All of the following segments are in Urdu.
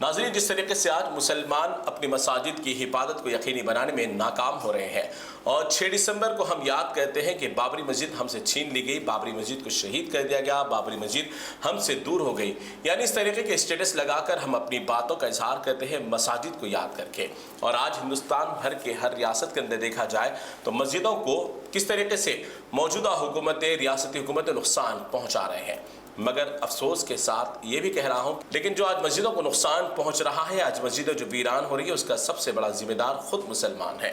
ناظرین، جس طریقے سے آج مسلمان اپنی مساجد کی حفاظت کو یقینی بنانے میں ناکام ہو رہے ہیں اور 6 دسمبر کو ہم یاد کرتے ہیں کہ بابری مسجد ہم سے چھین لی گئی، بابری مسجد کو شہید کر دیا گیا، بابری مسجد ہم سے دور ہو گئی، یعنی اس طریقے کے اسٹیٹس لگا کر ہم اپنی باتوں کا اظہار کرتے ہیں مساجد کو یاد کر کے۔ اور آج ہندوستان بھر کے ہر ریاست کے اندر دیکھا جائے تو مسجدوں کو کس طریقے سے موجودہ حکومتیں، ریاستی حکومتیں نقصان پہنچا رہے ہیں۔ مگر افسوس کے ساتھ یہ بھی کہہ رہا ہوں، لیکن جو آج مسجدوں کو نقصان پہنچ رہا ہے، آج مسجدیں جو ویران ہو رہی ہے، اس کا سب سے بڑا ذمہ دار خود مسلمان ہے۔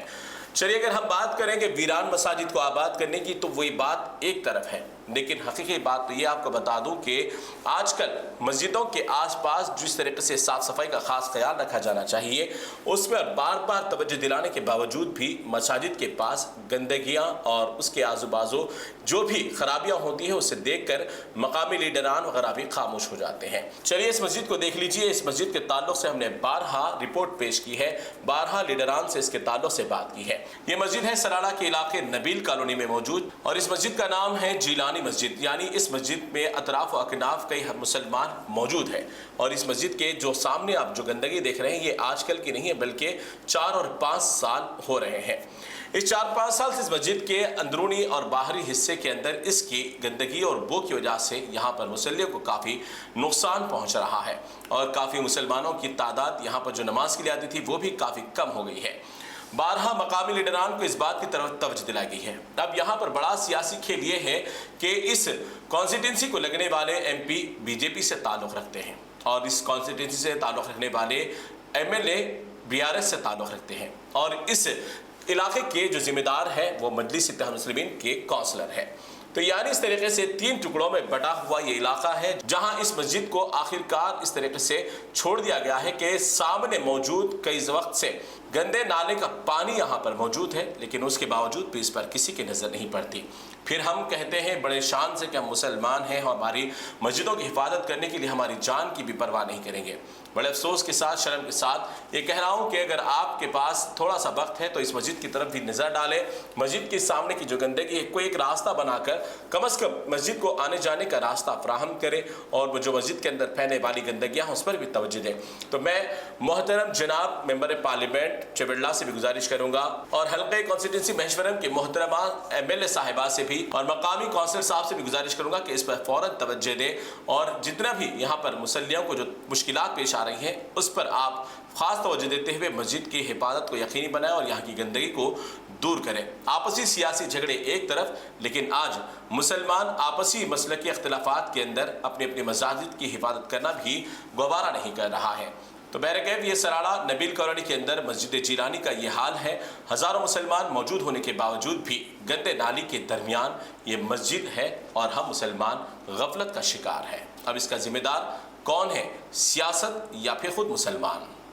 چلیے اگر ہم بات کریں کہ ویران مساجد کو آباد کرنے کی تو وہی بات ایک طرف ہے، لیکن حقیقی بات تو یہ آپ کو بتا دوں کہ آج کل مسجدوں کے آس پاس جس طریقے سے صاف صفائی کا خاص خیال رکھا جانا چاہیے، اس میں بار بار توجہ دلانے کے باوجود بھی مساجد کے پاس گندگیاں اور اس کے آزو بازو جو بھی خرابیاں ہوتی ہیں اسے دیکھ کر مقامی لیڈران وغیرہ بھی خاموش ہو جاتے ہیں۔ چلیے اس مسجد کو دیکھ لیجئے۔ اس مسجد کے تعلق سے ہم نے بارہا رپورٹ پیش کی ہے، بارہا لیڈران سے اس کے تعلق سے بات کی ہے۔ یہ مسجد ہے سراڑا کے علاقے نبیل کالونی میں موجود، اور اس مسجد کا نام ہے جیلانی مسجد، یعنی اس مسجد میں اطراف و اکناف کئی مسلمان موجود ہیں۔ اور اس مسجد کے جو سامنے آپ جو گندگی دیکھ رہے ہیں یہ آج کل کی نہیں ہے، بلکہ 4 اور 5 سال ہو رہے ہیں۔ اس 4-5 سال سے اس مسجد کے اندرونی اور باہری حصے کے اندر اس کی گندگی اور بو کی وجہ سے یہاں پر مسلمانوں کو کافی نقصان پہنچ رہا ہے، اور کافی مسلمانوں کی تعداد یہاں پر جو نماز کے لیے آتی تھی وہ بھی کافی کم ہو گئی ہے۔ بارہا مقامی لیڈران کو اس بات کی طرف توجہ دلائی گئی ہے۔ اب یہاں پر بڑا سیاسی کھیل یہ ہے کہ اس کانسٹیٹنسی کو لگنے والے ایم پی بی جے پی سے تعلق رکھتے ہیں، اور اس کانسٹیٹنسی سے تعلق رکھنے والے M L A B R S سے تعلق رکھتے ہیں، اور اس علاقے کے جو ذمہ دار ہے وہ مجلس اتحاد المسلمین کے کونسلر ہے۔ تو یعنی اس طریقے سے 3 ٹکڑوں میں بٹا ہوا یہ علاقہ ہے، جہاں اس مسجد کو آخرکار اس طریقے سے چھوڑ دیا گیا ہے کہ سامنے موجود کئی وقت سے گندے نالے کا پانی یہاں پر موجود ہے، لیکن اس کے باوجود بھی اس پر کسی کی نظر نہیں پڑتی۔ پھر ہم کہتے ہیں بڑے شان سے کہ ہم مسلمان ہیں اور ہماری مسجدوں کی حفاظت کرنے کے لیے ہماری جان کی بھی پرواہ نہیں کریں گے۔ بڑے افسوس کے ساتھ، شرم کے ساتھ یہ کہہ رہا ہوں کہ اگر آپ کے پاس تھوڑا سا وقت ہے تو اس مسجد کی طرف بھی نظر ڈالیں۔ مسجد کے سامنے کی جو گندگی ہے کوئی ایک راستہ بنا کر کم از کم مسجد کو آنے جانے کا راستہ فراہم کریں، اور جو مسجد کے اندر پھیلنے والی گندگیاں ہیں اس پر بھی توجہ دیں۔ تو میں محترم جناب ممبر پارلیمنٹ چبڑلا سے بھی گزارش کروں گا، اور حلقہ کانسٹیٹنسی مہیشورم کے محترمہ ایم ایل اے صاحبہ سے بھی اور مقامی کونسلر صاحب سے بھی گزارش کروں گا کہ اس پر فوراً توجہ دیں، اور جتنا بھی یہاں پر مسلیوں کو جو مشکلات پیش آ رہی ہیں اس پر آپ خاص توجہ دیتے ہوئے مسجد کی حفاظت کو یقینی بنائیں اور یہاں کی گندگی کو دور کریں۔ آپسی سیاسی جھگڑے ایک طرف، لیکن آج مسلمان آپسی مسلکی اختلافات کے اندر اپنی اپنی مساجد کی حفاظت کرنا بھی گوارا نہیں کر رہا ہے۔ تو بہرکیف یہ سراڑا نبیل کالونی کے اندر مسجد جیلانی کا یہ حال ہے۔ ہزاروں مسلمان موجود ہونے کے باوجود بھی گندے نالی کے درمیان یہ مسجد ہے، اور ہم مسلمان غفلت کا شکار ہیں۔ اب اس کا ذمہ دار کون ہے، سیاست یا پھر خود مسلمان؟